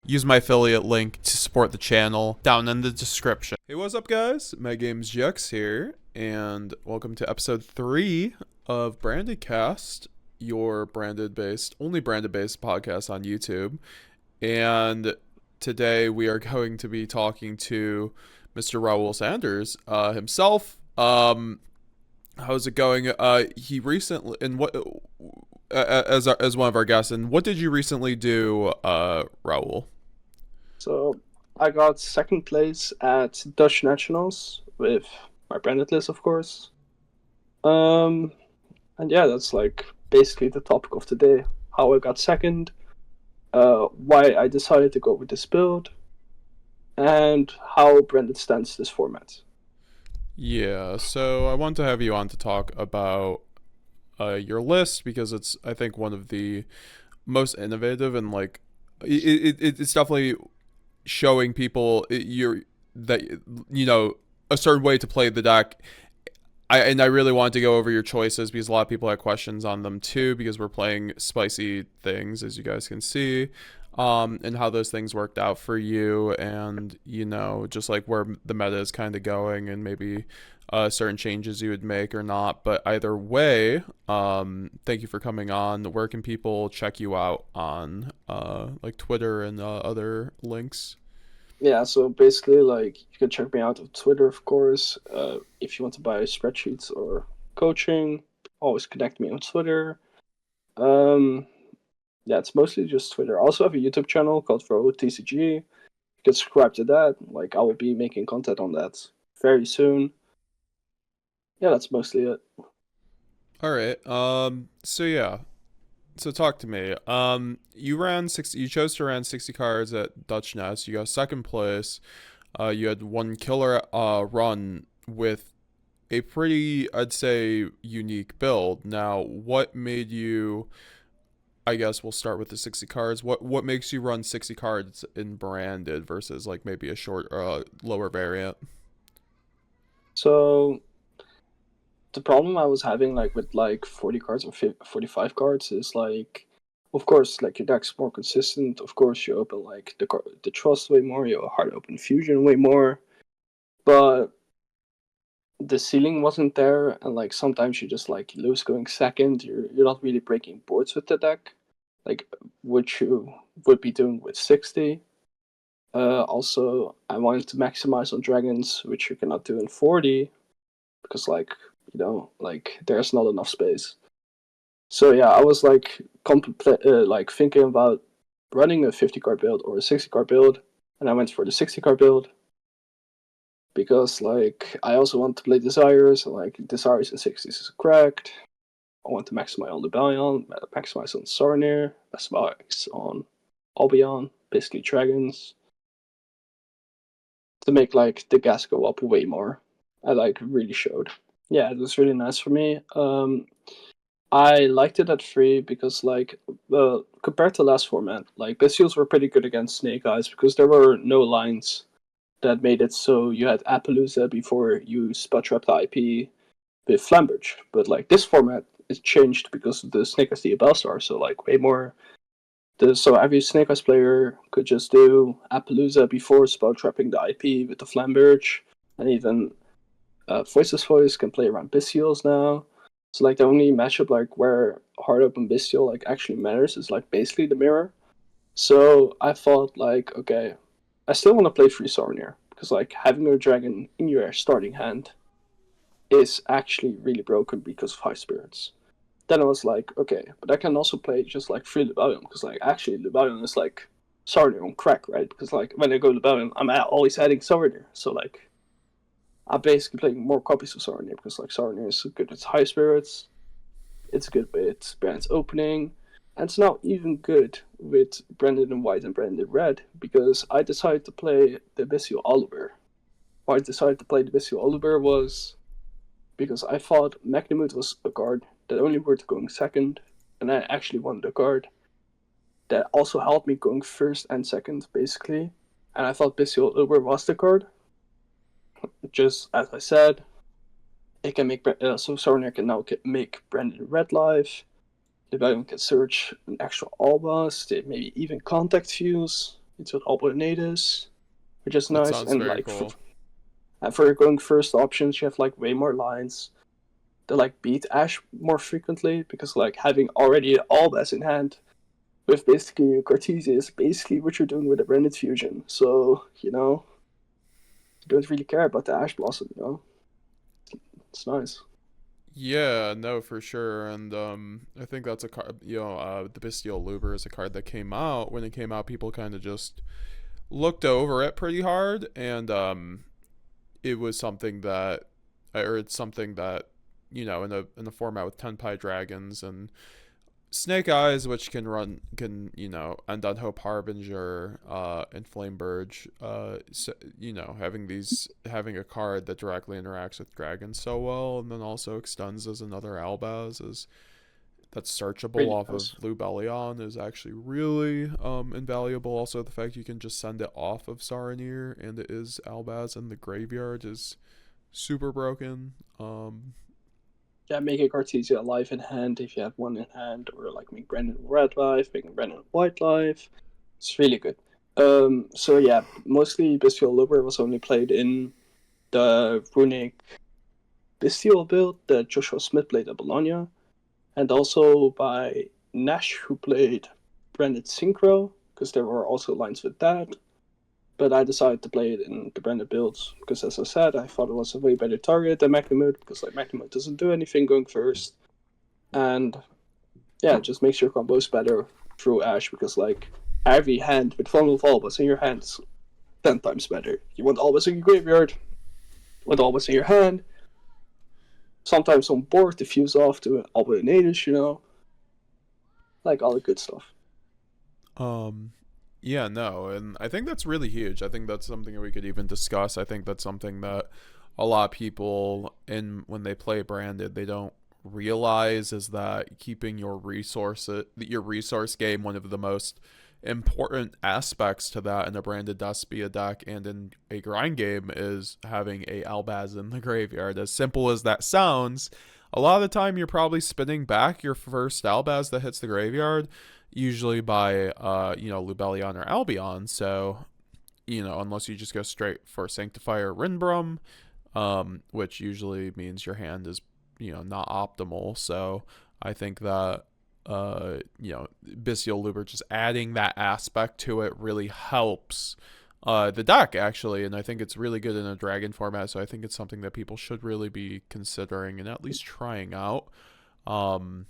use my affiliate link to support the channel down in the description. Hey, what's up, guys? My game's Jux here, and welcome to episode 3 of BrandedCast, your only branded-based podcast on YouTube. And today we are going to be talking to Mr. Raul Sanders himself. How's it going? He recently, and what as one of our guests, and what did you recently do, Raul? So I got second place at Dutch Nationals with my branded list, of course. And yeah, that's like basically the topic of today. How I got second, why I decided to go with this build, and how branded stands this format. Yeah, so I want to have you on to talk about your list because it's, I think, one of the most innovative, and like it's definitely showing people that a certain way to play the deck. I really wanted to go over your choices because a lot of people had questions on them too, because we're playing spicy things, as you guys can see, and how those things worked out for you, and just like where the meta is kind of going, and maybe certain changes you would make or not. But either way, thank you for coming on. Where can people check you out on like Twitter and other links? Yeah, so basically, like, you can check me out on Twitter, of course. If you want to buy spreadsheets or coaching, always connect me on Twitter. Um, yeah, it's mostly just Twitter. I also have a YouTube channel called TCG. You can subscribe to that. Like, I will be making content on that very soon. Yeah, that's mostly it. All right. So yeah. So talk to me. You ran 60. You chose to run 60 cards at Dutch Nest. You got second place. You had one killer run with a pretty, I'd say, unique build. Now, what made you? I guess we'll start with the 60 cards. What makes you run 60 cards in branded versus like maybe a short lower variant? So the problem I was having like with like 40 cards or 45 cards is like, of course, like your deck's more consistent. Of course, you open like the trust way more. You hard open fusion way more, but the ceiling wasn't there, and like sometimes you just like lose going second. You're not really breaking boards with the deck, like what you would be doing with 60. Also, I wanted to maximize on dragons, which you cannot do in 40 because like there's not enough space. So yeah, I was like like thinking about running a 50 card build or a 60 card build, and I went for the 60 card build because like I also want to play Desires, and like Desires in 60s is cracked. I want to maximize on Rebellion, maximize on Sarnir, maximize on Albion, basically dragons, to make like the gas go up way more. I like really showed. Yeah, it was really nice for me. I liked it at 3 because like compared to last format, like Bestials were pretty good against Snake Eyes because there were no lines that made it so you had Appaloosa before you spell trap the IP with Flamberge. But like this format is changed because of the Snake Eyes the Bellstar, so like way more. So every Snake Eyes player could just do Appaloosa before spell trapping the IP with the Flamberge, and even Voiceless Voice can play around Bestials now. So like the only matchup like where hard open Bestial like actually matters is like basically the mirror. So I thought like, okay, I still want to play free Sarnier because like having a dragon in your starting hand is actually really broken because of high spirits. Then I was like, okay, but I can also play just like free Lebellion because like actually Lebellion is like Sarnier on crack, right? Because like when I go Lebellion, I'm always adding Sarnier. So like I'm basically playing more copies of Sarnier because like Sarnier is good with high spirits. It's good with Brand's opening, and it's now even good with Branded in white and Branded in red because I decided to play the Bestial Oliver. Why I decided to play the Bestial Oliver was because I thought Magnamut was a card that only worth going second, and I actually wanted a card that also helped me going first and second, basically. And I thought Bestial Oliver was the card. Just as I said, it can make so Sarnier can now make Brandon Red live. The Rebellion can search an extra Albas, they maybe even contact fuse. into an Albonatus, which is That nice. sounds And very like cool. for going first options, you have like way more lines that like beat Ash more frequently because like having already Albaz in hand with basically Cartesia is basically what you're doing with a branded fusion. So you don't really care about the Ash Blossom. It's nice. Yeah, no, for sure. And I think that's a card, the Bestial Luber is a card that came out. When it came out, people kind of just looked over it pretty hard, and it was something that, or it's something that, in a format with 10 pie dragons and Snake Eyes, which can end on Hope Harbinger, and Flame Burge. So, having a card that directly interacts with dragons so well, and then also extends as another Albaz is that's searchable Really off of nice. Lubellion is actually really invaluable. Also, the fact you can just send it off of Saronir and it is Albaz in the graveyard is super broken. Yeah, make a Cartesia live in hand if you have one in hand, or like make Brandon red life, make Brandon white life. It's really good. So yeah, mostly Bestial Luber was only played in the runic Bestial build that Joshua Smith played at Bologna, and also by Nash, who played Branded Synchro, because there were also lines with that. But I decided to play it in the branded builds because, as I said, I thought it was a way better target than Magnamode because like Magnamode doesn't do anything going first, and yeah, it just makes your combos better through Ash because like every hand with Vulnerable Albus in your hand is 10 times better. You want Albus in your graveyard, you want Albus in your hand. Sometimes on board to fuse off to an Albonatus, like all the good stuff. Um, yeah, no, and I think that's really huge. I think that's something that we could even discuss. I think that's something that a lot of people in when they play branded, they don't realize is that keeping your resource game one of the most important aspects to that in a branded Despia deck and in a grind game is having a Albaz in the graveyard. As simple as that sounds, a lot of the time you're probably spinning back your first Albaz that hits the graveyard usually by Lubellion or Albion. So unless you just go straight for Sanctifier Rinbrum, which usually means your hand is not optimal. So I think that Bestial Luber just adding that aspect to it really helps the deck actually, and I think it's really good in a dragon format. So I think it's something that people should really be considering and at least trying out. Um,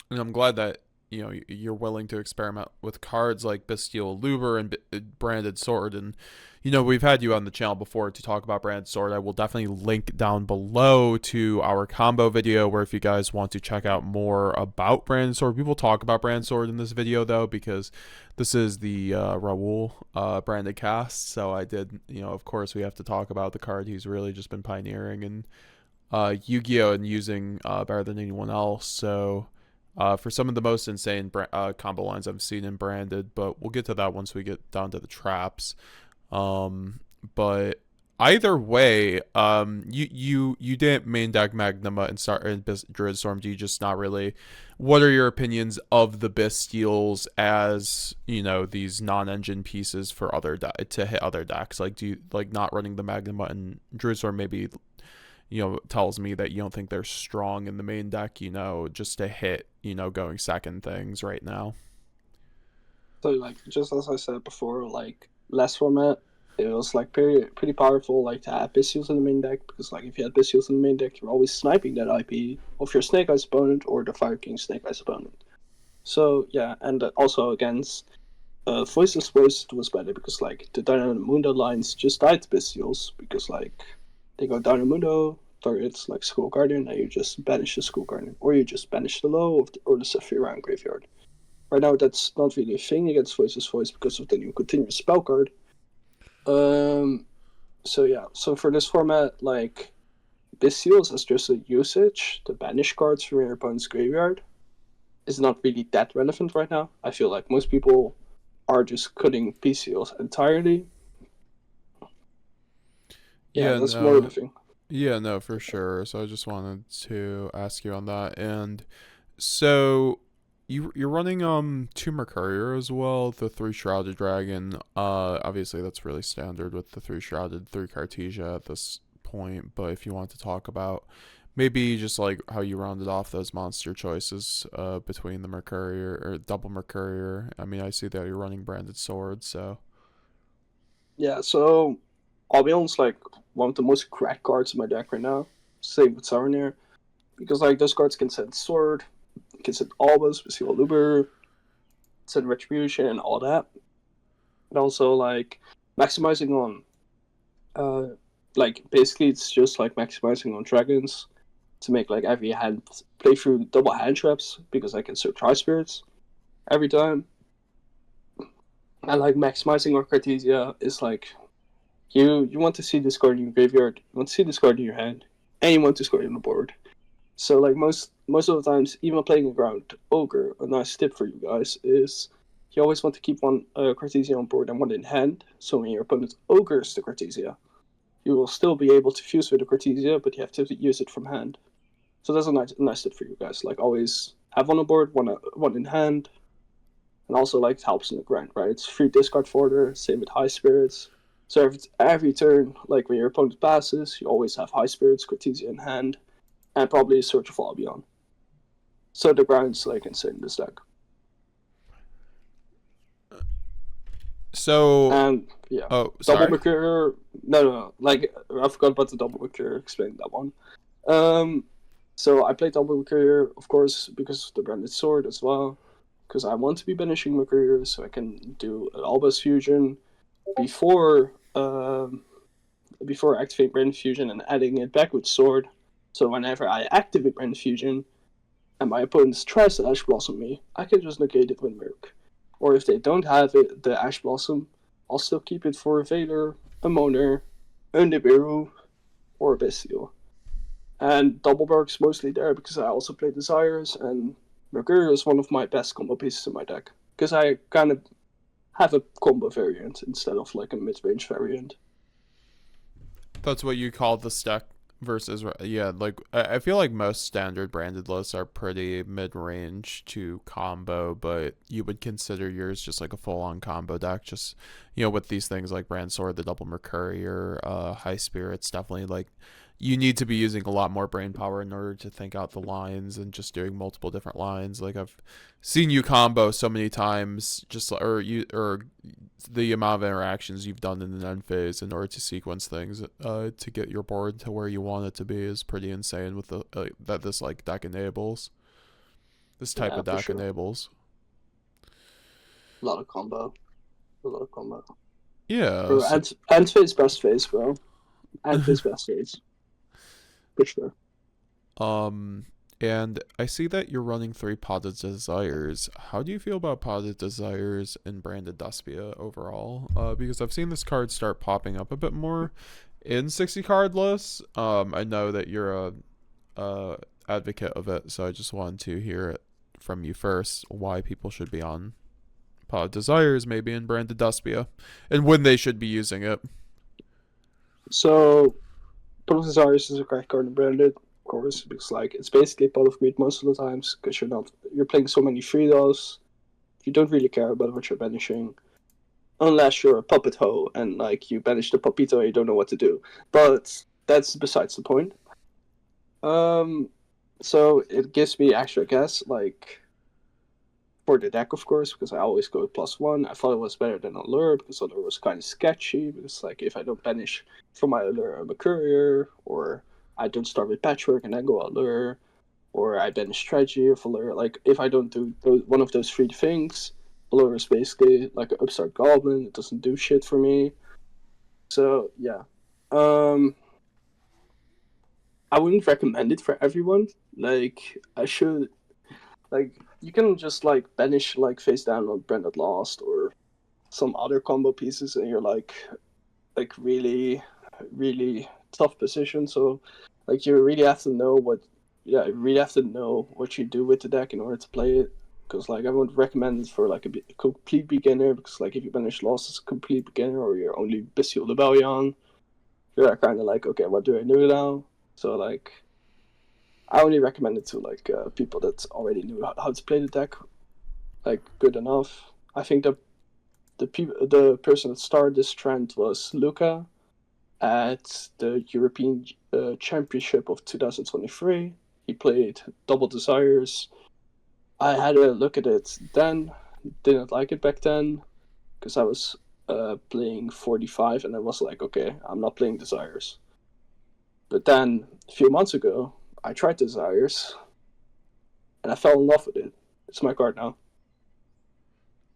and I'm glad that you're willing to experiment with cards like Bestial Luber and Branded Sword. And we've had you on the channel before to talk about Branded Sword. I will definitely link down below to our combo video where if you guys want to check out more about Branded Sword, we will talk about Branded Sword in this video though, because this is the Raul Branded Cast. So I did, of course we have to talk about the card he's really just been pioneering in Yu-Gi-Oh! And using better than anyone else. So for some of the most insane combo lines I've seen in branded, but we'll get to that once we get down to the traps. But either way, you didn't main deck Magnuma and start in Druid Storm. Do you just not really? What are your opinions of the Bestials as these non-engine pieces for to hit other decks? Like, do you like not running the Magnuma and Druid Storm? Maybe tells me that you don't think they're strong in the main deck, just to hit, going second things right now. So like just as I said before, like last format, it was like pretty powerful like to have Bestials in the main deck because like if you had Bestials in the main deck, you're always sniping that IP of your Snake Eyes opponent or the Fire King Snake Eyes opponent. So yeah, and also against Voiceless Voice was better because like the Dynamundo lines just died to Bestials because like they go Dynamundo targets like School Guardian and you just banish the School Guardian or you just banish the Low or the Saphira and Graveyard. Right now that's not really a thing against Voiceless Voice because of the new continuous spell card. So yeah, so for this format, like Bestials as just a usage, the banish cards from your opponent's graveyard is not really that relevant right now. I feel like most people are just cutting Bestials entirely. Yeah, Yeah, that's more the no. thing. Yeah, no, for sure. So I just wanted to ask you on that. And so you're running two Mercurier as well, the three Shrouded Dragon. Obviously that's really standard with the three Shrouded, three Cartesia at this point. But if you want to talk about maybe just like how you rounded off those monster choices between the Mercurier or double Mercurier. I mean, I see that you're running branded swords, so Yeah, so I'll be honest, like one of the most cracked cards in my deck right now. Same with Saronir, because like those cards can send Sword, can send Albus, Visible Luber, send Retribution, and all that. And also like maximizing on, like basically it's just like maximizing on dragons to make like every hand play through double hand traps because I can search High Spirits every time. And like maximizing on Cartesia is like you want to see this card in your graveyard, you want to see this card in your hand, and you want to score it on the board. So like most of the times, even playing a ground ogre, a nice tip for you guys is you always want to keep one Cartesia on board and one in hand. So when your opponent ogres the Cartesia, you will still be able to fuse with the Cartesia, but you have to use it from hand. So that's a nice tip for you guys. Like always have one on board, one in hand, and also like it helps in the grind, right? It's free discard fodder. Same with High Spirits. So every turn, like when your opponent passes, you always have High Spirits, Cartesia in hand, and probably Search of Albion. So the grind's like insane in this deck. so And yeah, oh double sorry. Mercurier. No. Like I forgot about the double Mercurier. Explain that one. So I played double Mercurier, of course, because of the branded sword as well. Because I want to be banishing Mercurier, so I can do an Albus fusion before before activating branded fusion and adding it back with sword. So whenever I activate branded fusion and my opponent tries to Ash Blossom me, I can just negate it with Merc. Or if they don't have it, the Ash Blossom, I'll still keep it for a Veiler, a Moner, a Nibiru, or a Bestial. And Doubleberg's mostly there because I also play Desires, and Mercurial is one of my best combo pieces in my deck. Because I kind of have a combo variant instead of like a mid-range variant. That's what you call the stack versus yeah. Like I feel like most standard branded lists are pretty mid range to combo, but you would consider yours just like a full on combo deck. Just with these things like Brand Sword, the double Mercurier, High Spirits, definitely like you need to be using a lot more brain power in order to think out the lines and just doing multiple different lines. Like I've seen you combo so many times, just or the amount of interactions you've done in an end phase in order to sequence things to get your board to where you want it to be is pretty insane with the that this like deck enables. This type Yeah, of for deck sure. enables. A lot of combo. A lot of combo. Yeah. Bro, So, end phase, best phase, bro. End phase, best phase. For sure. um and I see that you're running three Potted Desires. How do you feel about Potted Desires and Branded Despia overall? Because I've seen this card start popping up a bit more in 60 card lists. I know that you're a advocate of it, so I just wanted to hear it from you first. Why people should be on Potted Desires, maybe in Branded Despia, and when they should be using it. So, Pot of Desires is a crack card in branded, of course, because like it's basically Pot of Greed most of the times, because you're playing so many free dolls, you don't really care about what you're banishing. Unless you're a puppet hoe and like you banish the Papito and you don't know what to do. But that's besides the point. Um so it gives me extra gas, like for the deck, of course, because I always go with +1. I thought it was better than Allure because Allure was kind of sketchy. Because like if I don't banish from my Allure, I'm a courier, or I don't start with Patchwork and then go Allure, or I banish Strategy of Allure. Like if I don't do one of those three things, Allure is basically like an upstart Goblin. It doesn't do shit for me. So yeah, um, I wouldn't recommend it for everyone. Like I should like you can just like banish like face down on Branded Lost or some other combo pieces and you're like really tough position. So like you really have to know what you really have to know what you do with the deck in order to play it. Because like I would recommend it for like a complete beginner because like if you banish Lost as a complete beginner or you're only Bestial Rebellion, you're kind of like okay what do I do now? So like I only recommend it to like people that already knew how to play the deck. like good enough. I think the person that started this trend was Luca at the European Championship of 2023. He played Double Desires. I had a look at it then, didn't like it back then because I was playing 45 and I was like, okay, I'm not playing Desires. But then a few months ago, I tried Desires and I fell in love with it. It's my card now.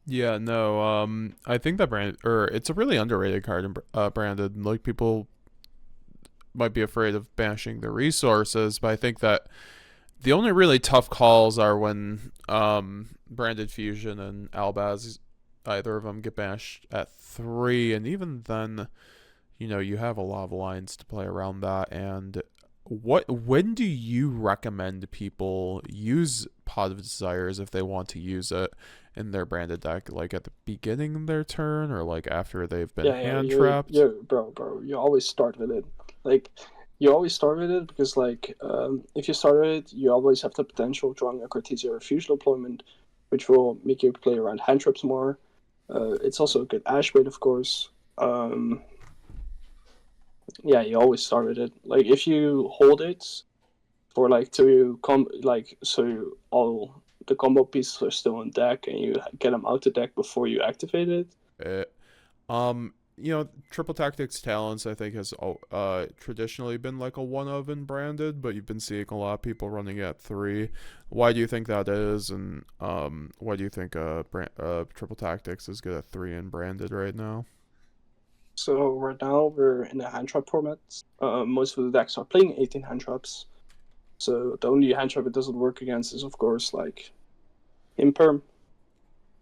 Yeah, no. I think that it's a really underrated card in branded. Like people might be afraid of bashing the resources, but I think that the only really tough calls are when branded fusion and Albaz, either of them get bashed at 3, and even then, you have a lot of lines to play around that. And when do you recommend people use Pot of Desires if they want to use it in their branded deck? Like at the beginning of their turn, or like after they've been Yeah, hand trapped? bro. You always start with it. Like, you always start with it because, like, if you start with it, you always have the potential of drawing a Cartesia or Fusion deployment, which will make you play around hand traps more. It's also a good Ash bait, of course. Yeah, you always start with it. Like, if you hold it for like so all the combo pieces are still in deck and you get them out the deck before you activate it. Uh, Triple Tactics Talents, I think, has traditionally been like a one of in branded, but you've been seeing a lot of people running at 3. Why do you think that is? And why do you think Triple Tactics is good at 3 in branded right now? So right now we're in a hand trap format. Most of the decks are playing 18 hand traps. So the only hand trap it doesn't work against is, of course, like Imperm.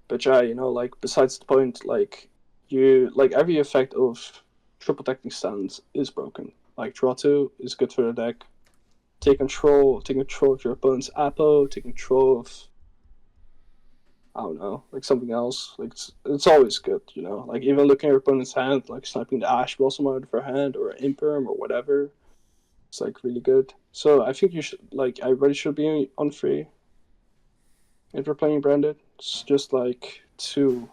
But yeah, like besides the point, like every effect of triple decking stands is broken. Like draw 2 is good for the deck. Take control of your opponent's Apo, take control of, I don't know, like something else. Like it's always good. Like even looking at your opponent's hand, like sniping the Ash Blossom out of her hand or Imperm or whatever. It's like really good. So I think you should everybody should be on free if you're playing branded. It's just like too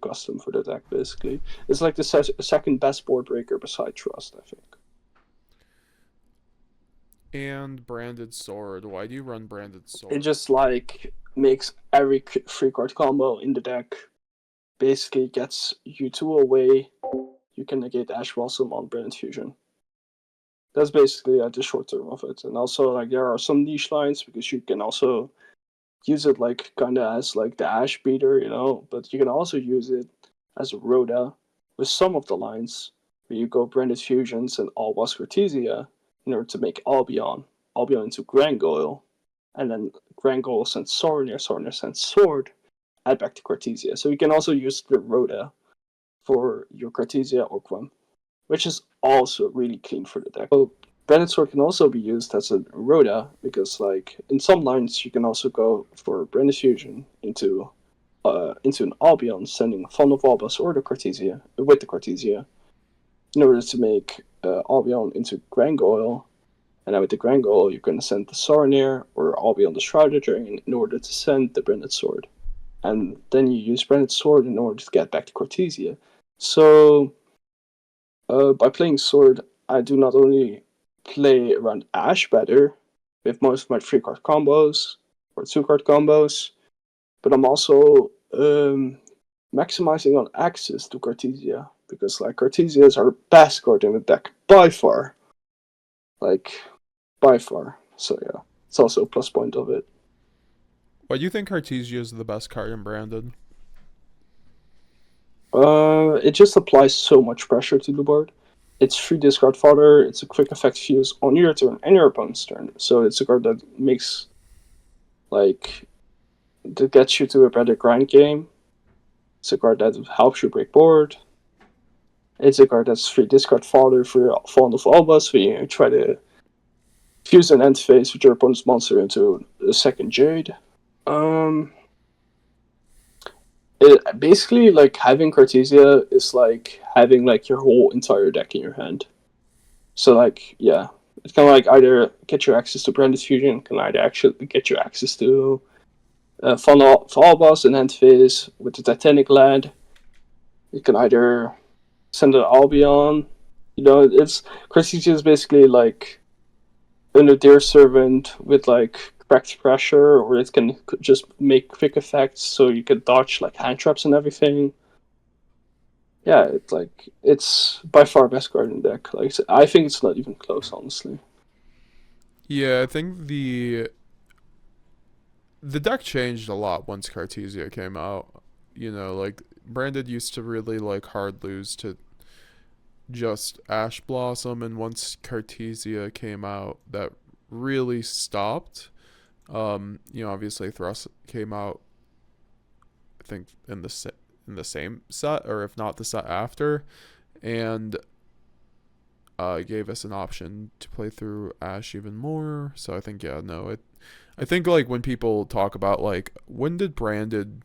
custom for the deck basically. It's like the second best board breaker beside Trust, I think. And branded sword. Why do you run branded It sword? just like makes every free card combo in the deck basically gets you two away. You can negate Ash Blossom on Branded Fusion. That's basically the short term of it. And also like there are some niche lines because you can also use it like kind of as like the Ash beater. But you can also use it as a Rhoda with some of the lines where you go Branded Fusions and all Vosquared in order to make Albion into Grangoyle, and then Grangoyle sends Sorneer, Sorneer sends Sword, add back to Cartesia. So you can also use the Rhoda for your Cartesia or Quem, which is also really clean for the deck. So Branded Sword can also be used as a Rhoda because, like, in some lines you can also go for Branded Fusion into an Albion, sending Fond of Albus or the Cartesia with the Cartesia in order to make Albion into Grangoyle. And then with the Grangoyle, you're going to send the Sarnier or Albion the Shrouded Dragon in order to send the Branded Sword. And then you use Branded Sword in order to get back to Cartesia. So by playing Sword, I do not only play around Ash better with most of my 3-card combos or 2-card combos, but I'm also maximizing on access to Cartesia because like Cartesia is our best card in the deck by far, like by far. So yeah, it's also a plus point of it. Why do you think Cartesia is the best card in branded? It just applies so much pressure to the board. It's free discard fodder. It's a quick effect fuse on your turn and your opponent's turn. So it's a card that makes like that gets you to a better grind game. It's a card that helps you break board. It's a card that's free discard fodder for your Fond of Albus when you try to fuse an end phase with your opponent's monster into a second Jade. Um, basically like having Cartesia is like having like your whole entire deck in your hand. So like yeah, it can like either get you access to Branded Fusion, can either actually get you access to Van Albas in hand phase with the Titanic Lad. You can either send an Albion. It's Cortesia is basically like a Nadir servant with like cracked pressure, or it can just make quick effects so you can dodge like hand traps and everything. Yeah, it's by far best card in the deck. Like I think it's not even close, honestly. Yeah, I think the deck changed a lot once Cartesia came out. Like Branded used to really like hard lose to just Ash Blossom, and once Cartesia came out, that really stopped. Obviously Thrust came out, I think in the same set, or if not the set after, and gave us an option to play through Ash even more. So I think I think like when people talk about like when did Branded,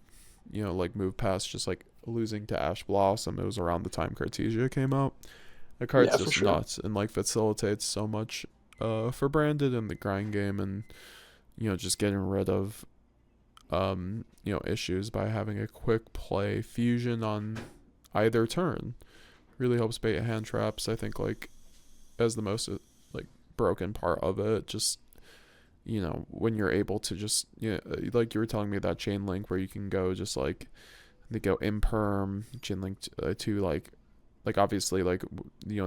like move past just like losing to Ash Blossom, it was around the time Cartesia came out. The card's Yeah, for just sure. nuts and like facilitates so much for Branded in the grind game, and just getting rid of issues by having a quick play fusion on either turn. Really helps bait hand traps, I think, like as the most like broken part of it. Just when you're able to just like you were telling me that chain link where you can go just like they go imperm chain link to like obviously like the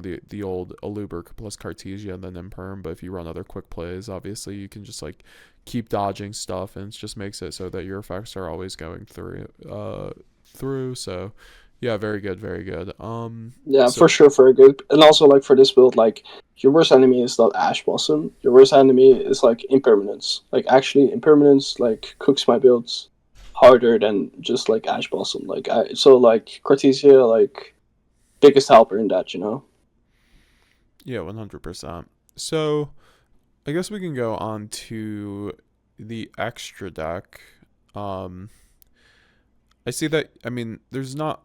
old Aluber plus Cartesia and then imperm, but if you run other quick plays, obviously you can just like keep dodging stuff, and it just makes it so that your effects are always going through. So yeah, very good, very good. Yeah, So for sure, very good. And also, like for this build, like your worst enemy is not Ash Blossom. Your worst enemy is like Impermanence. Like actually, Impermanence like cooks my builds harder than just like Ash Blossom. Like Cortesia like biggest helper in that. yeah, 100%. So I guess we can go on to the extra deck. Um, I see that. I mean, there's not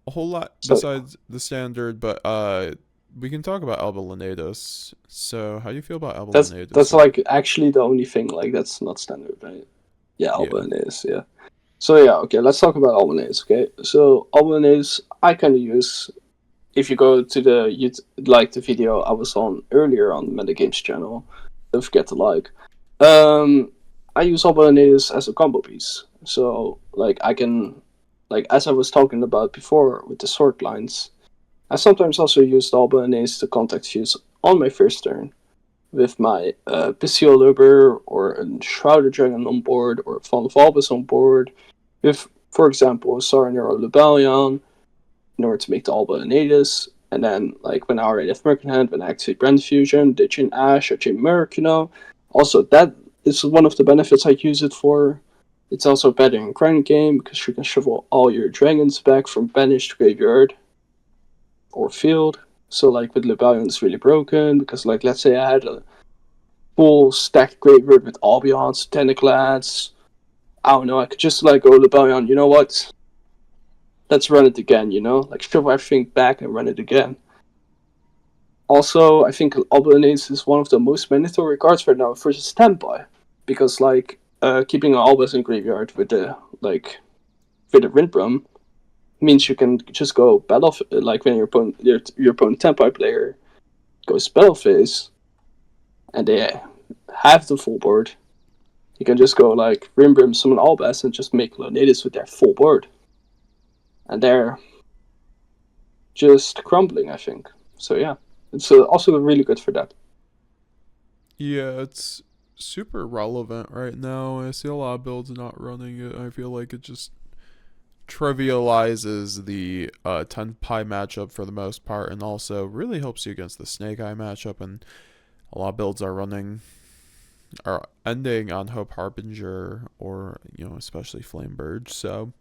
a whole lot So besides the standard, but we can talk about Alba Lenatus. So, how do you feel about Alba Lenatus that's here? like actually the only thing like that's not standard, right? Yeah, Yeah, Albanese. Yeah. So yeah, okay. Let's talk about Albanese. Okay. So Albanese, I kind of use if you go to the video I was on earlier on the Metagames channel, don't forget to like. I use Albanese as a combo piece. So like I can, like as I was talking about before with the sword lines, I sometimes also use Albanese to contact fuse on my first turn with my Bestial Luber or a Shrouded Dragon on board or Van Valbus on board with, for example, a Sarnir or Lubalion in order to make the Alba Anatus. And then, like, when I already have Merc in hand, when I activate Brand Fusion, they chain Ash or chain Merc. Also, that is one of the benefits I use it for. It's also better in grind game because you can shuffle all your dragons back from banished graveyard or field. So, like, with Lebellion, it's really broken because, like, let's say I had a full stacked graveyard with Albions, Tentaclads. I don't know, I could just, like, go Lebellion, you know what? Let's run it again. Like, shuffle everything back and run it again. Also, I think Albanese is one of the most mandatory cards right now versus standby, because like keeping an Albus in graveyard with the Windbrum means you can just go battle like when your opponent standby player goes battle phase and they have the full board. You can just go like Windbrum summon Albus and just make Leonidas with their full board, and they're just crumbling. I think so. Yeah, it's also really good for that. yeah, it's super relevant right now. I see a lot of builds not running it. I feel like it just trivializes the 10 pie matchup for the most part, and also really helps you against the Snake Eye matchup. And a lot of builds are ending on Hope Harbinger or especially Flameburge. So,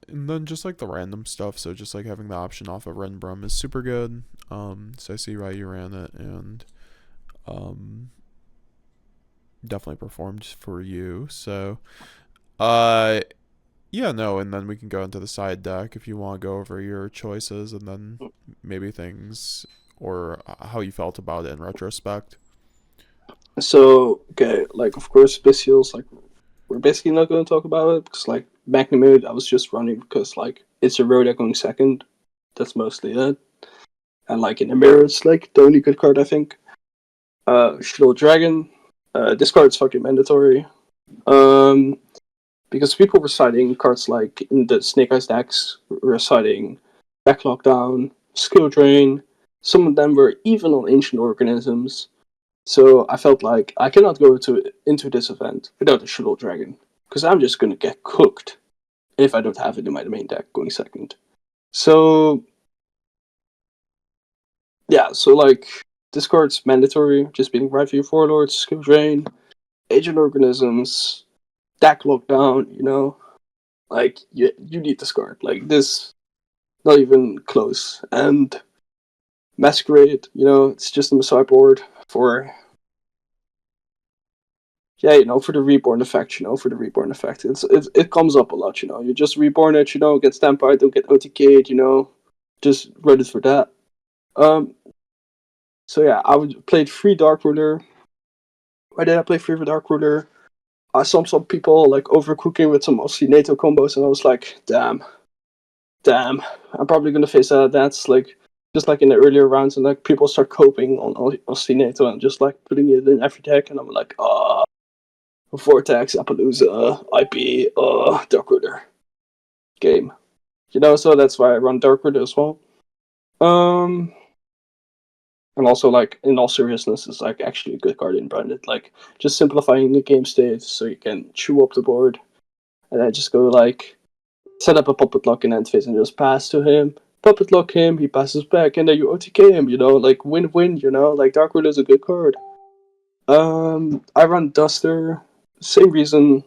and then just like the random stuff, so just like having the option off of Renbrum is super good. So I see why you ran it, and um, definitely performed for you. So, uh, yeah, no, and then we can go into the side deck if you want to go over your choices, and then maybe things or how you felt about it in retrospect. So okay, like of course Bestial's like we're basically not going to talk about it because like Magnitude, I was just running because like it's a Rhoda going second. That's mostly it. And like in the mirror, it's like the only good card I think. Shield Dragon. This card's fucking mandatory. Because people were citing cards like in the Snake Eyes decks were citing Back Lockdown, Skill Drain. Some of them were even on Ancient Organisms. So I felt like I cannot go into this event without a Shield Dragon. Because I'm just gonna get cooked if I don't have it in my main deck going second. So yeah, so like this card's mandatory, just being right for your Warlords, Skill Drain, Agent Organisms, deck Lockdown, you know. Like you need this card. Like this not even close. And Masquerade, you know, it's just a sideboard for for the reborn effect, for the reborn effect. It comes up a lot, You just reborn it, get Stampede, don't get OTK'd, just read it for that. So yeah, played free Dark Ruler. Why did I play free for Dark Ruler? I saw some people like overcooking with some Ostinato combos, and I was like, damn, I'm probably gonna face that. That's like just like in the earlier rounds, and like people start coping on Ostinato and just like putting it in every deck, and I'm like, Vortex, Appaloosa, IP, Dark Ruler game. So that's why I run Dark Ruler as well. And also, like, in all seriousness, it's like actually a good card in Branded. Like, just simplifying the game state so you can chew up the board, and then just go like set up a puppet lock in end phase and just pass to him. Puppet lock him, he passes back, and then you OTK him. Like win-win. Like Dark Ruler is a good card. I run Duster. Same reason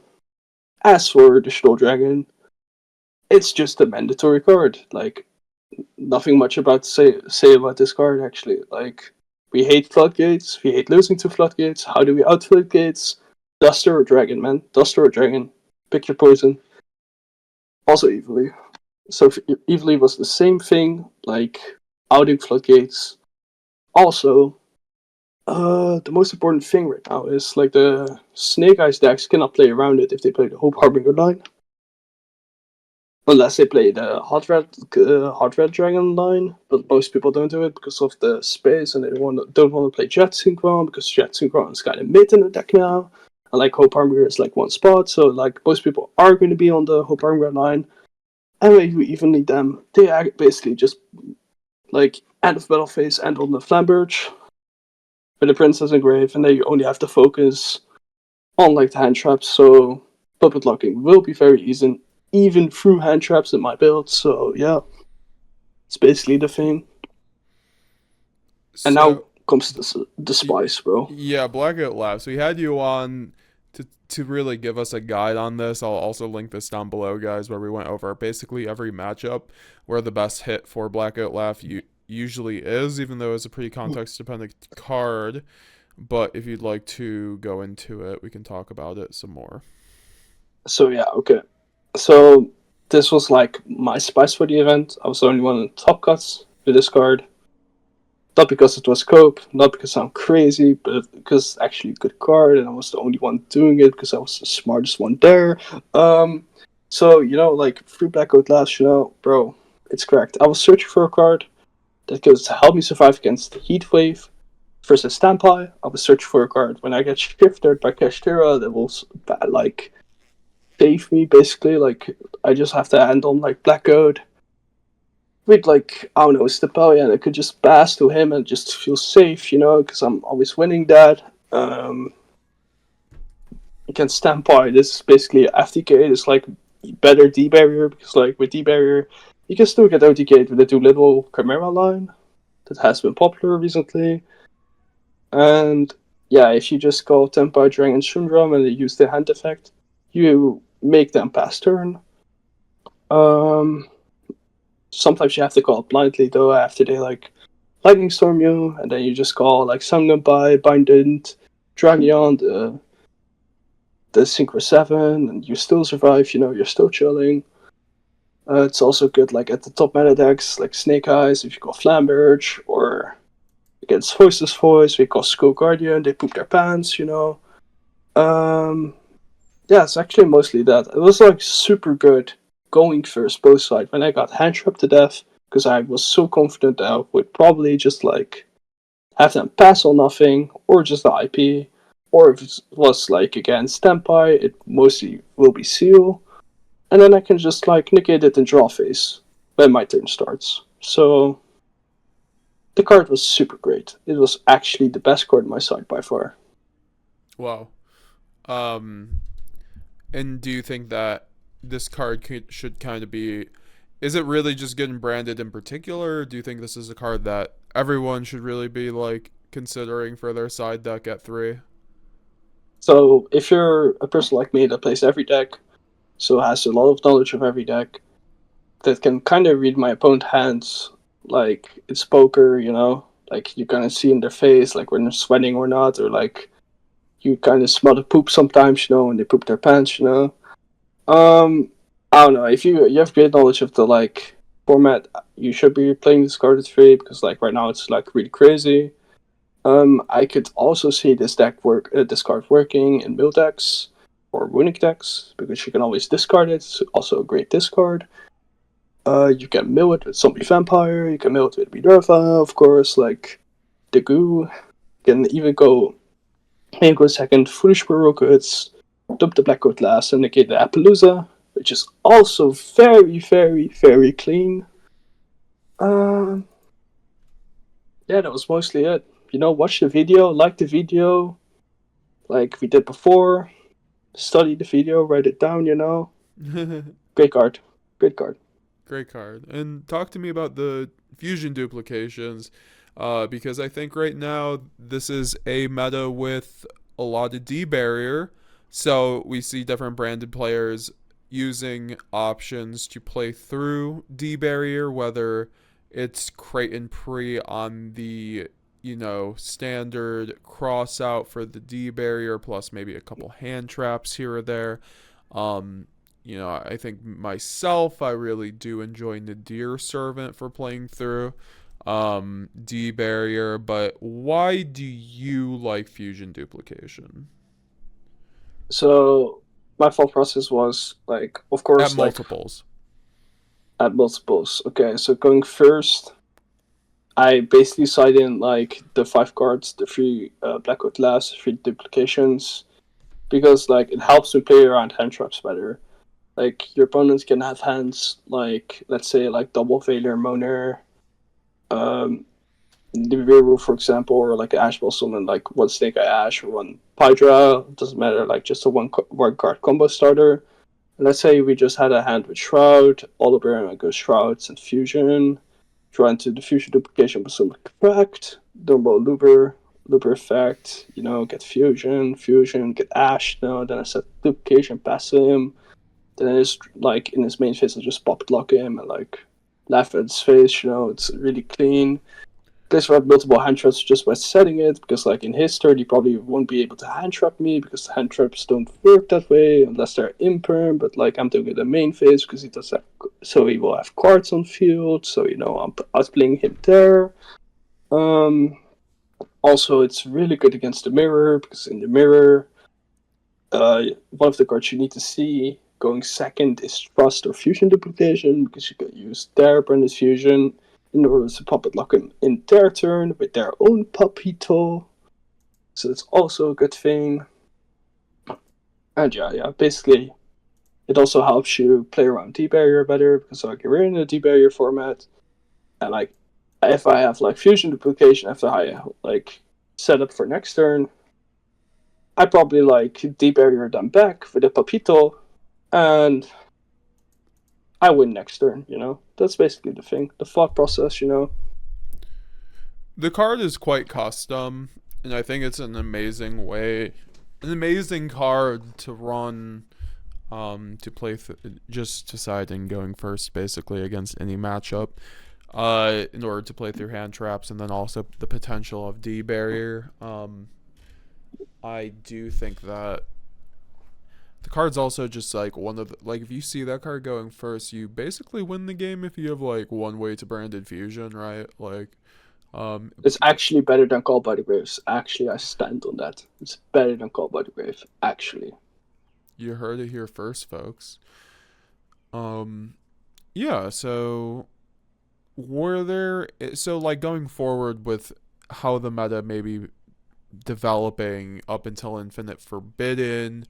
as for the Shadow Dragon. It's just a mandatory card. Like, nothing much about to say about this card, actually. Like, we hate Floodgates. We hate losing to Floodgates. How do we out Floodgates? Duster or Dragon, man. Duster or Dragon. Pick your poison. Also Evilly. So Evilly was the same thing, like outing Floodgates. Also, the most important thing right now is like the Snake Eyes decks cannot play around it if they play the Hope Harbinger line. Unless they play the Hot Red Dragon line, but most people don't do it because of the space, and they don't want to play Jet Synchron because Jet Synchron is kind of mid in the deck now, and like Hope Harbinger is like one spot, so like most people are going to be on the Hope Harbinger line, and when you even need them, they are basically just like end of battle phase, end on the Flamberge, with the Princess Engrave, and then you only have to focus on like the hand traps, so puppet locking will be very easy. Even through hand traps in my build, so yeah, it's basically the thing. And now comes the spice, bro. Yeah, Blackout Labs. We had you on to really give us a guide on this. I'll also link this down below, guys, where we went over basically every matchup where the best hit for Blackout Laugh usually is, even though it's a pretty context dependent card. But if you'd like to go into it, we can talk about it some more. So yeah, okay. So this was like my spice for the event. I was the only one in top cuts with this card. Not because it was cope, not because I'm crazy, but because it's actually a good card, and I was the only one doing it because I was the smartest one there. So like free Blackout Labs, bro, it's correct. I was searching for a card that could help me survive against Heatwave versus Stampede. I was searching for a card when I get shifted by Kashtira that will like save me, basically. Like, I just have to hand on like Blackout with like, I don't know, Stapelia, and I could just pass to him and just feel safe, because I'm always winning that. Against Stampede, this is basically FTK. It's like better D barrier because like with D barrier you can still get OTK'd with the Doolittle Chimera line that has been popular recently. And yeah, if you just call Tempo Dragon Shundram and they use the hand effect, you make them pass turn. Sometimes you have to call it blindly though after they like lightning storm you, and then you just call like Sungun by Bindent, Dragion, the Synchro 7, and you still survive, you're still chilling. It's also good like at the top meta decks like Snake Eyes if you call Flamberge, or against Voiceless Voice we call Skull Guardian, they poop their pants, Yeah, it's actually mostly that. It was like super good going first both sides when I got hand trapped to death because I was so confident that I would probably just like have them pass on nothing or just the IP. Or if it was like against standby, it mostly will be seal. And then I can just like negate it in draw phase when my turn starts. So the card was super great. It was actually the best card in my side by far. Wow. Um, and do you think that this card should kind of be? Is it really just getting branded in particular? Or do you think this is a card that everyone should really be like considering for their side deck at 3? So if you're a person like me that plays every deck, so has a lot of knowledge of every deck, that can kind of read my opponent's hands like it's poker, you know? Like you kind of see in their face, like when they're sweating or not, or like you kind of smell the poop sometimes, you know, when they poop their pants, you know? I don't know. If you have great knowledge of the like format, you should be playing this card at 3 because like right now it's like really crazy. I could also see this card working in mill decks or runic decks because you can always discard it. It's also a great discard. You can mill it with Zombie Vampire. You can mill it with Minerva, of course, like the goo. You can even go second, Foolish Squirrel Goods, dump the Black Coat last, and negate the Appaloosa, which is also very, very, very clean. Uh, yeah, that was mostly it. You know, watch the video, like the video, like we did before. Study the video, write it down, you know. Great card. Great card. Great card. And talk to me about the fusion duplications, because I think right now this is a meta with a lot of D barrier. So we see different branded players using options to play through D barrier, whether it's Creighton pre on the standard cross out for the D barrier, plus maybe a couple hand traps here or there. Um, I think myself, I really do enjoy Nadir Servant for playing through D Barrier, but why do you like Fusion Duplication? So my thought process was like, of At course, like multiples. at multiples. Okay, so going first, I basically side in like the 5 cards, the 3 Black Glass, 3 duplications, because like it helps to play around hand traps better. Like your opponents can have hands like let's say like double failure moner, um, the Werewolf for example, or like Ash Blossom and like one Snake Eye Ash or one Hydra. Doesn't matter, like just a one card combo starter. And let's say we just had a hand with Shroud, all the and go Shrouds and Fusion. Try into the Fusion duplication with some Cracked, Dumbo Looper effect, you know, get Fusion, get Ash, you know, then I set duplication, pass him. Then I just like in his main phase I just pocket lock him and like laugh at his face, you know, it's really clean. Plays have multiple hand traps just by setting it, because like in his turn he probably won't be able to hand trap me because hand traps don't work that way unless they're imperm, but like I'm doing it in main phase because he does have, so he will have cards on field, so you know I'm outplaying him there. Um Also it's really good against the mirror because in the mirror one of the cards you need to see going second is Trust or Fusion Duplication, because you can use their Branded Fusion in order to puppet lock him in their turn with their own Papito. So that's also a good thing. And yeah, basically it also helps you play around D barrier better because like we're in a D barrier format, and like if I have like Fusion Duplication after I like set up for next turn, I probably like D barrier them back with a Papito, and I win next turn, you know? That's basically the thing. The thought process, you know? The card is quite custom, and I think it's an amazing card to run, to play just deciding going first basically against any matchup. In order to play through hand traps and then also the potential of D barrier. I do think that the card's also just like one of the, like if you see that card going first, you basically win the game if you have like one way to branded fusion, right? Like, um, It's actually better than Call by the Graves. Actually, I stand on that. It's better than Call by the Grave. Actually. You heard it here first, folks. Um, yeah. So were there so like going forward with how the meta may be developing up until Infinite Forbidden?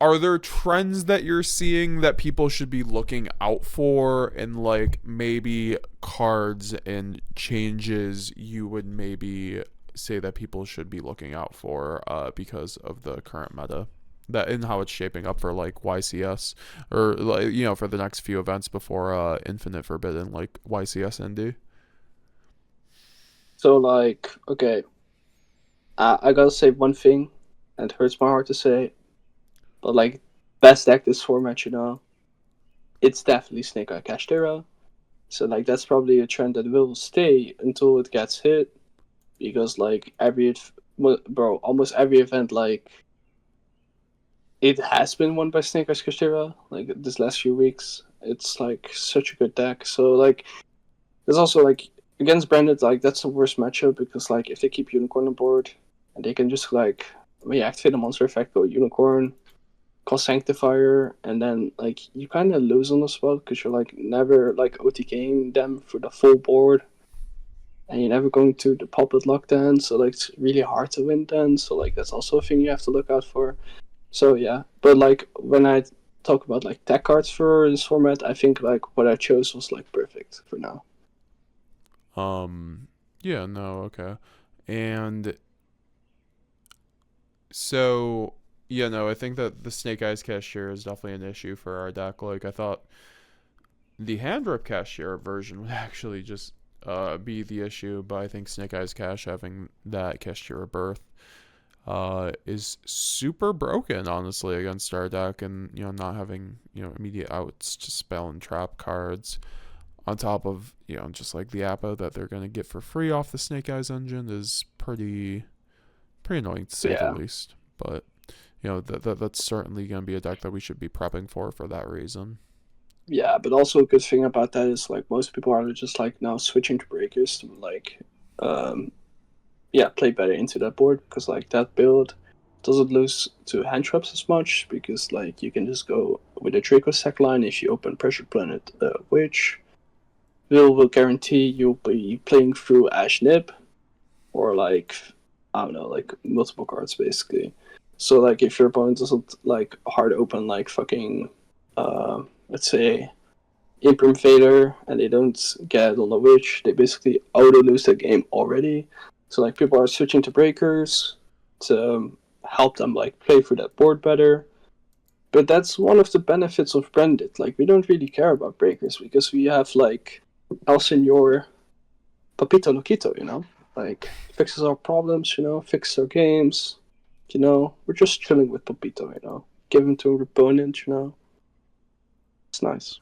Are there trends that you're seeing that people should be looking out for, and like maybe cards and changes you would maybe say that people should be looking out for because of the current meta that and how it's shaping up for like YCS or like for the next few events before Infinite Forbidden like YCS ND? So like, okay, I gotta say one thing, and it hurts my heart to say, but like, best deck this format, it's definitely Snake Eye Cashtera. So like, that's probably a trend that will stay until it gets hit, because like bro, almost every event like it has been won by Snake Eye Cashtera. Like this last few weeks, it's like such a good deck. So like, there's also like against Branded, like that's the worst matchup because like if they keep Unicorn on board and they can just like reactivate a monster effect, go Unicorn, call Sanctifier, and then like you kind of lose on the spot because you're like never like OTKing them for the full board, and you're never going to the puppet lock then. So like it's really hard to win then. So like that's also a thing you have to look out for. So yeah, but like when I talk about like tech cards for this format, I think like what I chose was like perfect for now. Yeah, no, okay. And so no, I think that the Snake Eyes Cashier is definitely an issue for our deck. Like I thought the hand rip cashier version would actually just be the issue, but I think Snake Eyes Cash having that cashier birth is super broken, honestly, against our deck, and not having immediate outs to spell and trap cards on top of just like the Appa that they're gonna get for free off the Snake Eyes engine is pretty annoying to say the Yeah, least. But that's certainly gonna be a deck that we should be prepping for that reason. yeah, but also a good thing about that is like most people are just like now switching to breakers to like um yeah, play better into that board because like that build doesn't lose to hand traps as much because like you can just go with a Draco sack line if you open Pressure Planet, which will guarantee you'll be playing through Ash Nib or like I don't know, like multiple cards basically. So like if your opponent doesn't like hard open like fucking let's say Imprint Fader and they don't get on the witch, they basically auto lose the game already. So like people are switching to breakers to help them like play through that board better. But that's one of the benefits of Branded. Like we don't really care about breakers because we have like El Senor Papito Loquito, like fixes our problems, fixes our games, we're just chilling with Papito, give him to an opponent, it's nice.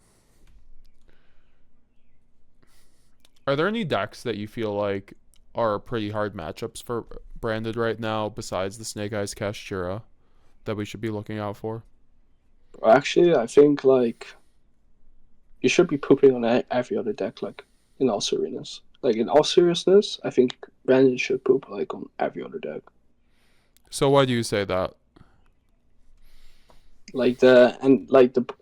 Are there any decks that you feel like are pretty hard matchups for Branded right now besides the Snake Eyes Kashtira that we should be looking out for? Actually, I think like you should be pooping on every other deck, like in all seriousness. Like in all seriousness, I think Brandon should poop like on every other deck. So why do you say that? Like the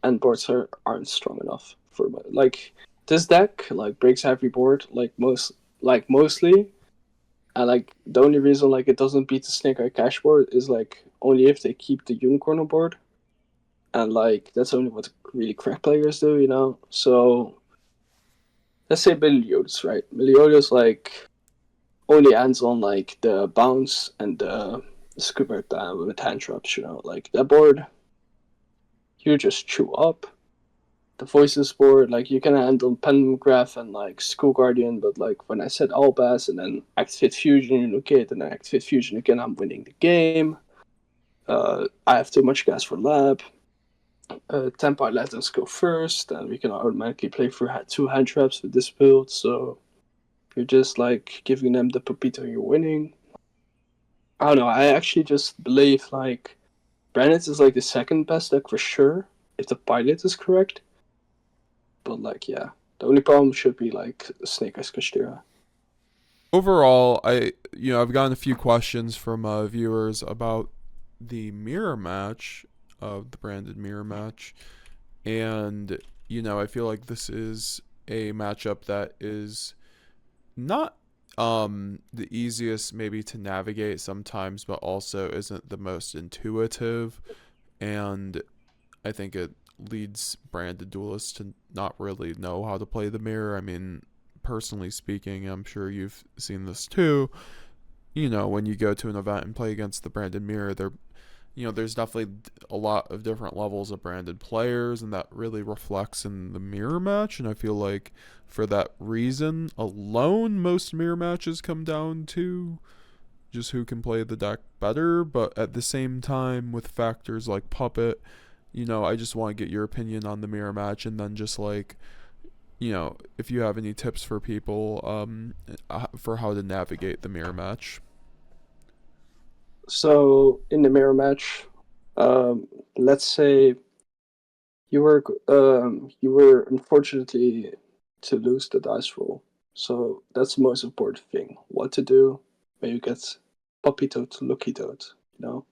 end boards aren't strong enough for like this deck like breaks every board like mostly, and like the only reason like it doesn't beat the Snake Eye Cash board is like only if they keep the Unicorn on board, and like that's only what really crack players do, So let's say Meliodas, right? Meliodas like only ends on like the bounce and the scuba with hand traps, like that board you just chew up. The voices board, like you can handle Pengraph and like School Guardian, but like when I said Albaz and then activate Fusion, you look it, and then activate Fusion again, I'm winning the game. I have too much gas for lab. Tempo let us go first, and we can automatically play through two hand traps with this build. So you're just like giving them the Pepito, you're winning. I don't know. I actually just believe like Brandon is like the second best deck for sure if the pilot is correct. But like yeah, the only problem should be like Snake Eyes Kashtira. Overall, I've gotten a few questions from viewers about the mirror match. of the branded mirror match. And, I feel like this is a matchup that is not the easiest maybe to navigate sometimes, but also isn't the most intuitive. And I think it leads branded duelists to not really know how to play the mirror. I mean, personally speaking, I'm sure you've seen this too. When you go to an event and play against the branded mirror, there's definitely a lot of different levels of branded players, and that really reflects in the mirror match. And I feel like for that reason alone, most mirror matches come down to just who can play the deck better. But at the same time, with factors like Puppet, I just want to get your opinion on the mirror match, and then just like, if you have any tips for people for how to navigate the mirror match. So in the mirror match, let's say you were unfortunately to lose the dice roll. So that's the most important thing. What to do when you get puppy toad to lucky toad, you know?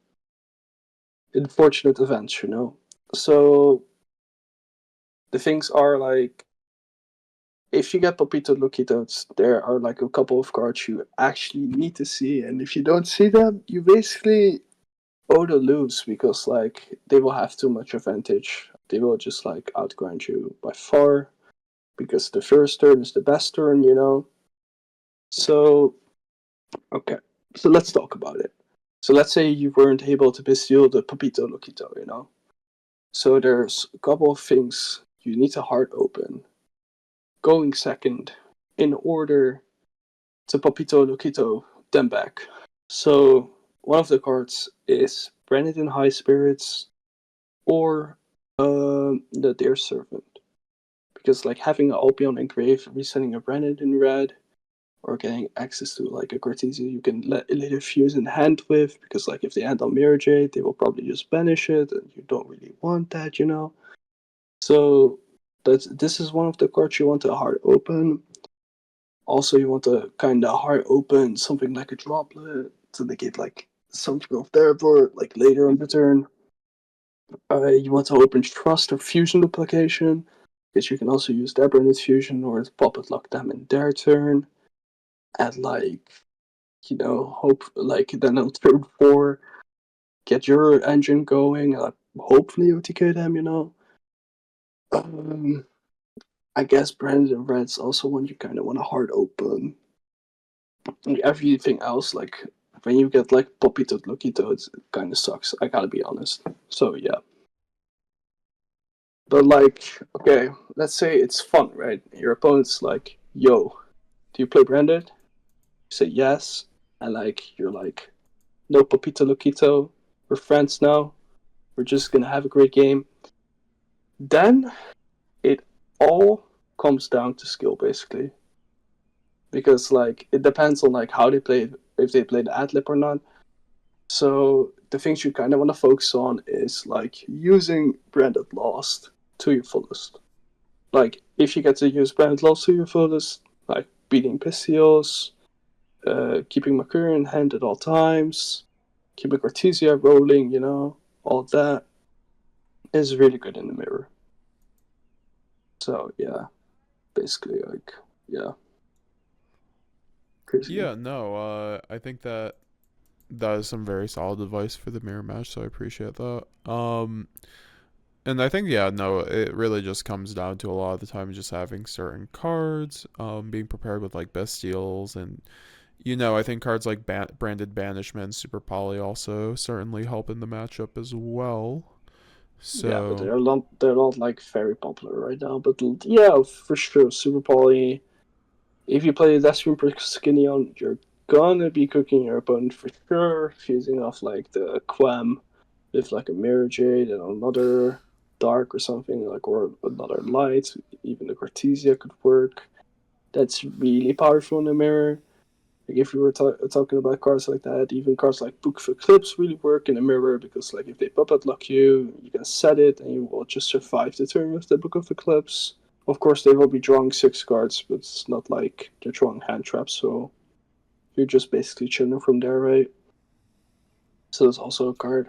Unfortunate events, you know? So the things are like, if you get puppy toad lucky toads, there are like a couple of cards you actually need to see, and if you don't see them, you basically owe to lose, because like they will have too much advantage. They will just like outgrind you by far, because the first turn is the best turn, you know? So, okay. So let's talk about it. So let's say you weren't able to steal the Papito Loquito, you know? So there's a couple of things you need to hard open. Going second in order to Papito Loquito, then back. So one of the cards is Branded in High Spirits or the Dear Servant. Because like having an Albion engraved, resetting a Branded in red, or getting access to like a Cortesia you can later fuse in hand with, because like if they end on Mirror Jade, they will probably just banish it, and you don't really want that, you know. So this is one of the cards you want to hard open. Also, you want to kind of hard open something like a Droplet to negate like something of their board like later on the turn. You want to open Trust or Fusion Duplication, because you can also use their branded fusion or Puppet Lock them in their turn. And like, hope like then on turn 4, get your engine going, hopefully OTK them, you know. Um, I guess Branded and Red's also one you kind of want to hard open. And everything else, like when you get like Poppy Toad, Lucky Toads, it kind of sucks. I gotta be honest. So yeah, but like, okay, let's say it's fun, right? Your opponent's like, "Yo, do you play Branded?" You say yes, and like you're like, "No, Popito Loquito, we're friends now. We're just gonna have a great game." Then it all comes down to skill, basically, because like it depends on like how they play, if they play the adlib or not. So the things you kind of want to focus on is like using Branded Lost to your fullest. Like if you get to use Branded Lost to your fullest, like beating Pistios, keeping Mercury in hand at all times, keeping Artesia rolling, all that is really good in the mirror. So yeah, basically like, yeah, crazy. Yeah, no, I think that is some very solid advice for the mirror match, so I appreciate that. And I think, yeah, no, it really just comes down to a lot of the time just having certain cards, being prepared with like Bestials, and I think cards like Branded Banishment, Super Poly also certainly help in the matchup as well. Yeah, but So they're not like very popular right now. But yeah, for sure, Super Poly. If you play Desperate Perskinion, you're gonna be cooking your opponent for sure, fusing off like the Quam with like a Mirror Jade and another Dark or something, like, or another Light. Even the Cortesia could work. That's really powerful in the mirror. Like if we were talking about cards like that, even cards like Book of Eclipse really work in the mirror, because like if they puppet lock you, you can set it and you will just survive the turn with the Book of Eclipse. Of course, they will be drawing 6 cards, but it's not like they're drawing hand traps, so you're just basically chilling from there, right? So that's also a card.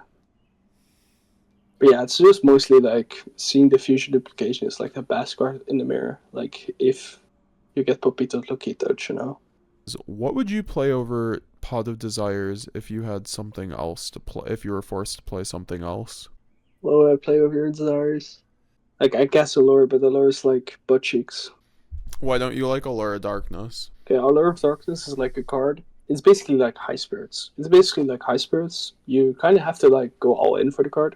But yeah, it's just mostly like seeing the future duplication is like a Vosquared in the mirror. Like if you get Popito Loquitos, you know. What would you play over Pot of Desires if you had something else to play? If you were forced to play something else? What would I play with your desires? Like I guess Allure, but Allure is like butt cheeks. Why don't you like Allure Darkness? Okay, Allure of Darkness is like a card. It's basically like high spirits. It's basically like high spirits. You kind of have to like go all in for the card.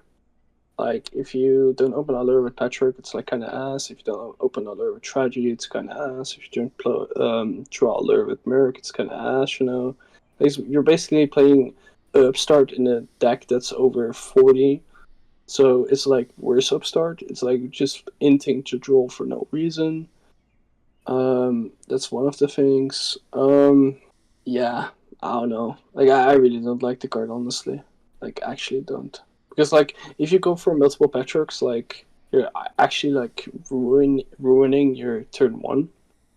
Like if you don't open Allure with Patrick, it's like kind of ass. If you don't open Allure with Tragedy, it's kind of ass. If you don't draw Allure with Merc, it's kind of ass. You know, like, you're basically playing Upstart in a deck that's over 40. So it's like worse Upstart. It's like just inting to draw for no reason. That's one of the things. Yeah, I don't know. Like I really don't like the card, honestly. Like actually don't, because like if you go for multiple Patricks, like you're actually like ruining your turn one.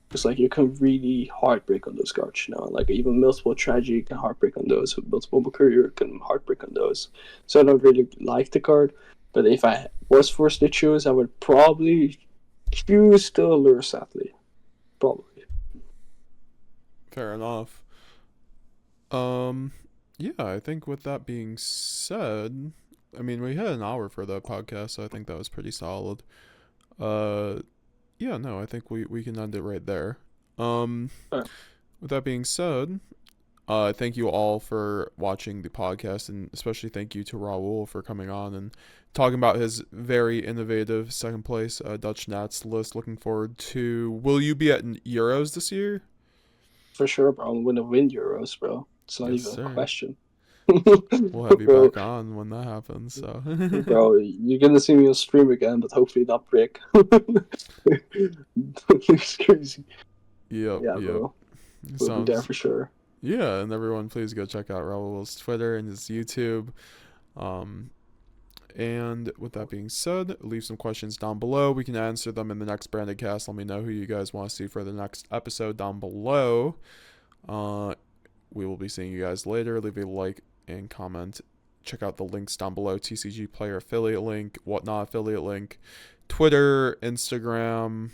Because like you can really heartbreak on those cards, you know. Like even multiple tragedy can heartbreak on those. Multiple courier can heartbreak on those. So I don't really like the card. But if I was forced to choose, I would probably choose the Allure, sadly. Probably. Fair enough. Um, yeah, I think with that being said, I mean, we had an hour for the podcast, so I think that was pretty solid. Uh, yeah, no, I think we can end it right there. Um, Alright. with that being said, thank you all for watching the podcast, and especially thank you to Raul for coming on and talking about his very innovative second place Dutch Nats list. Looking forward to. Will you be at Euros this year? For sure, bro. I'm gonna win Euros, bro. It's not Yes, even a sir. question. We'll have you Bro, back on when that happens. So. bro, you're gonna see me on stream again, but hopefully not brick. It's crazy. Yep. Yeah, Yep. bro. We'll be there Sounds. for sure. Yeah, and everyone, please go check out Raul's Twitter and his YouTube. Um, And with that being said, leave some questions down below. We can answer them in the next BrandedCast. Let me know who you guys want to see for the next episode down below. We will be seeing you guys later. Leave a like and comment. Check out the links down below. TCG Player affiliate link, Whatnot affiliate link, Twitter, Instagram,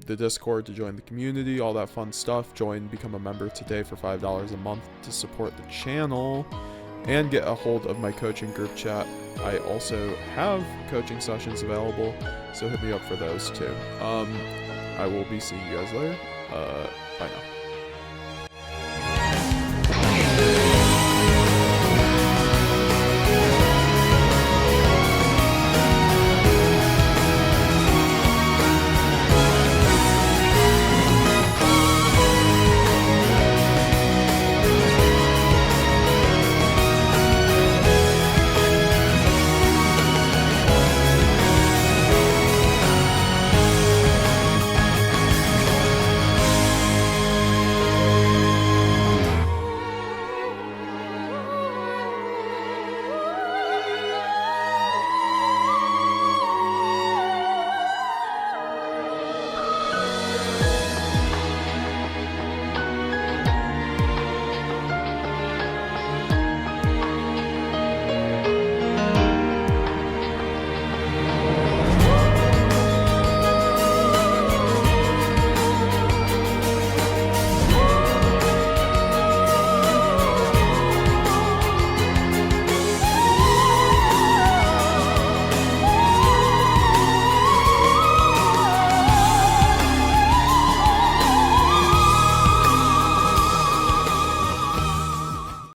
the Discord to join the community, all that fun stuff. Become a member today for $5 a month to support the channel and get a hold of my coaching group chat. I also have coaching sessions available, so hit me up for those too. I will be seeing you guys later. Bye now.